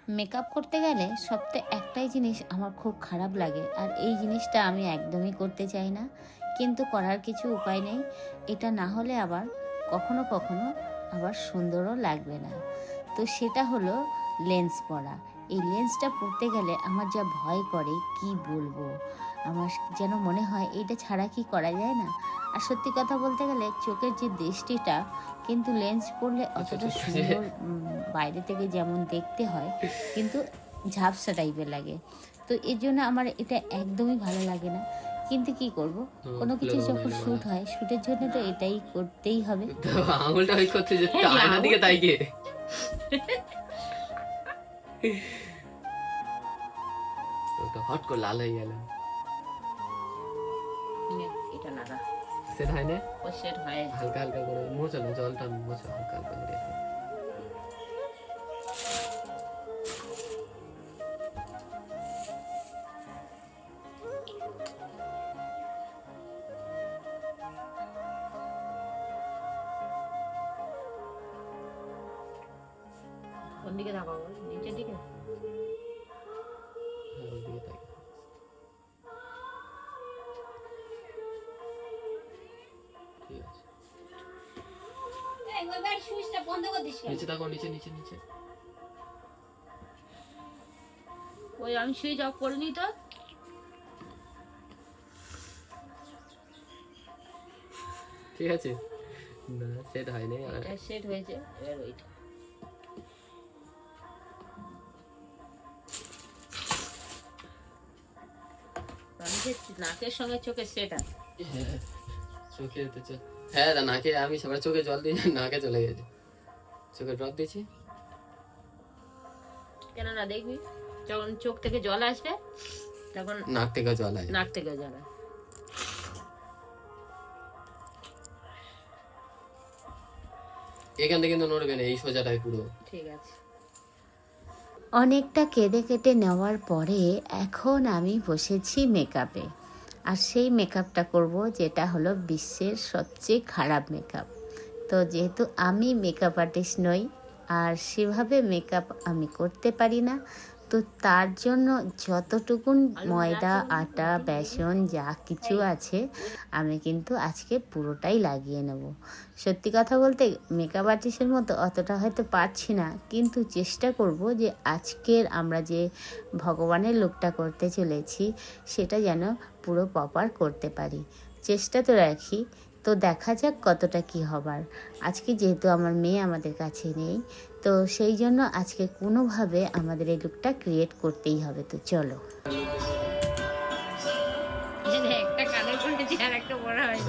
Makeup করতে গেলে সবথেকে একটাই জিনিস আমার খুব খারাপ লাগে, আর এই জিনিসটা আমি একদমই করতে চাই না, কিন্তু করার কিছু উপায় নেই। এটা না হলে আবার কখনো কখনো আবার সুন্দরও লাগবে না। তো সেটা হলো লেন্স পরা। এই লেন্সটা পরতে গেলে আমার যা ভয় করে কি বলবো, আমার যেন মনে হয় এইটা ছাড়া কি করা যায় না। আর সত্যি কথা বলতে গেলে চোখের যে দৃষ্টিটা কিন্তু লেন্স পরলে অতটা সুন্দর বাইরে থেকে যেমন দেখতে হয় কিন্তু ঝাপসা টাইপের লাগে। তো এর জন্য আমার এটা একদমই ভালো লাগে না, কিন্তু কি করব, কোনো কিছু যখন শ্যুট হয় শ্যুটের জন্য তো এটাই করতেই হবে। আঙুলটা ওই করতে যে আয়না দিকে তাই গিয়ে ওটা হট করে লাল হয়ে গেল। এটা লাগা সেট হয় না, ও সেট হয় হালকা হালকা করে মোছো না, জলটা মোছো হালকা হালকা করে। কোন দিকে তাকাবো, নিচের দিকে? নিচে তাকাও, নিচে নিচে নিচে। ওই আমি সুইচ অফ করিনি তো। ঠিক আছে, না সেট হয় না, এটা সেট হয়েছে। এবার ওইটা নাকের সঙ্গে চোখের সেট আছে। চোখে তো হ্যাঁ নাকে, আমি সবার চোখে জল দিয়ে নাকে চলে গেছে, চোখে ড্রপ দিয়েছি। কেন না দেখবি, যখন চোখ থেকে জল আসবে তখন নাক থেকে জল আসবে, নাক থেকে জল আসবে। এখান থেকে কিন্তু নড়বে না, এই সোজাটাই পুরো ঠিক আছে। অনেকটা কেঁদে কেটে নেওয়ার পরে এখন আমি বসেছি মেকআপে। আর সেই মেকআপটা করব যেটা হলো বিশ্বের সবচেয়ে খারাপ মেকআপ। তো যেহেতু আমি মেকআপ আর্টিস্ট নই আর সেভাবে মেকআপ আমি করতে পারি না, তো তার জন্য যতটুকুন ময়দা আটা বেসন যা কিছু আছে আমি কিন্তু আজকে পুরোটাই লাগিয়ে নেব। সত্যি কথা বলতে মেকআপ আর্টিস্টের মতো অতটা হয়তো পারছি না, কিন্তু চেষ্টা করব যে আজকের আমরা যে ভগবানের লুকটা করতে চলেছি সেটা যেন পুরো প্রপার করতে পারি। চেষ্টা তো রাখি, তো দেখা যাক কতটা কি হবার। আজকে যেহেতু আমার মেয়ে আমাদের কাছে নেই, তো সেই জন্য আজকে কোনোভাবে আমাদের এই লুকটা ক্রিয়েট করতেই হবে। তো চলো। একটা কানের করেছি আর একটা বড় হয়।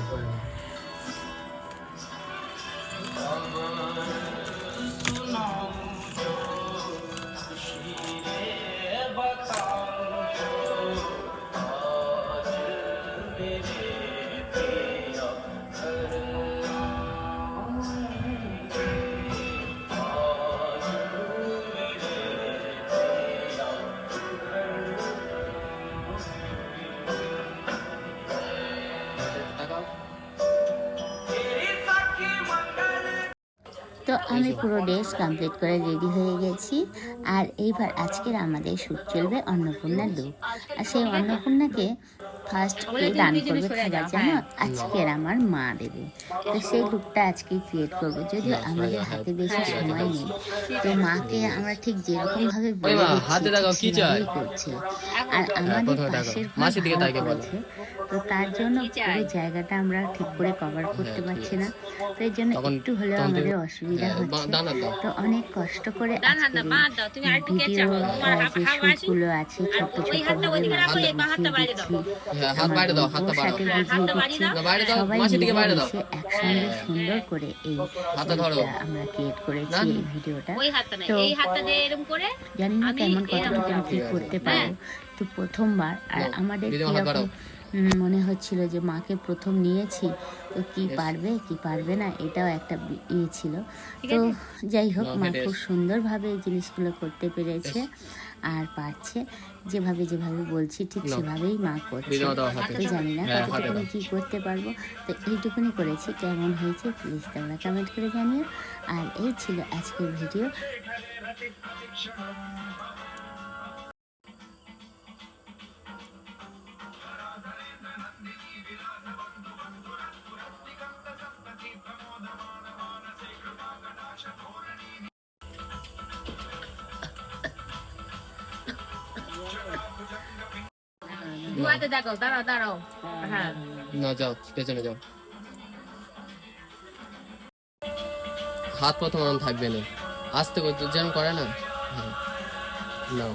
তো আমি পুরো ড্রেস কমপ্লিট করে রেডি হয়ে গেছি। আর এইবার আজকের আমাদের শ্যুট চলবে অন্নপূর্ণার লুক। আর সেই অন্নপূর্ণাকে ফার্স্ট কে দান করবে খাবার জানো, আজকের আমার মা দেবে। তো সেই লুকটা আজকে ক্রিয়েট করবো, যদিও আমাদের হাতে বেশি সময় নেই। তো মাকে আমরা ঠিক যেরকমভাবে বলে দিচ্ছি সেভাবেই করছে। আর আমাদের পাশের করেছে, তো তার জন্য পুরো জায়গাটা আমরা ঠিক করে কভার করতে পারছি না। তো এর জন্য একটু হলেও আমাদের অসুবিধা হচ্ছে। তো অনেক কষ্ট করে ভিডিও যে শুটগুলো আছে ছোট ছোট ভাবে বুঝিয়ে দিচ্ছি, আমার বন্ধুর সাথে বুঝিয়ে দিচ্ছি, সবাই মিলে মিশে একসঙ্গে সুন্দর করে এই আমরা ক্রিয়েট করেছি এই ভিডিওটা। তো জানি না কেমন কতটুকু কি করতে পারবো। তো প্রথমবার আর আমাদের কিরকম মনে হচ্ছিল যে মাকে প্রথম নিয়েছি, তো কি পারবে কি পারবে না এটাও একটা ইয়ে ছিল। তো যাই হোক, মা খুব সুন্দরভাবে এই জিনিসগুলো করতে পেরেছে আর পারছে। যেভাবে যেভাবে বলছি ঠিক সেভাবেই মা করছে। তো জানি না কতটুকুনি কী করতে পারবো, তো এইটুকুনি করেছি। কেমন হয়েছে প্লিজ তোমরা কমেন্ট করে জানিও। আর এই ছিল আজকের ভিডিও। দুয়াতে দেখো, দাঁড়াও দাঁড়াও। হ্যাঁ না যাও, পেছনে যাও। হাত প্রথম থাকবে না, আস্তে করে যেমন করে না। হ্যাঁ নাও।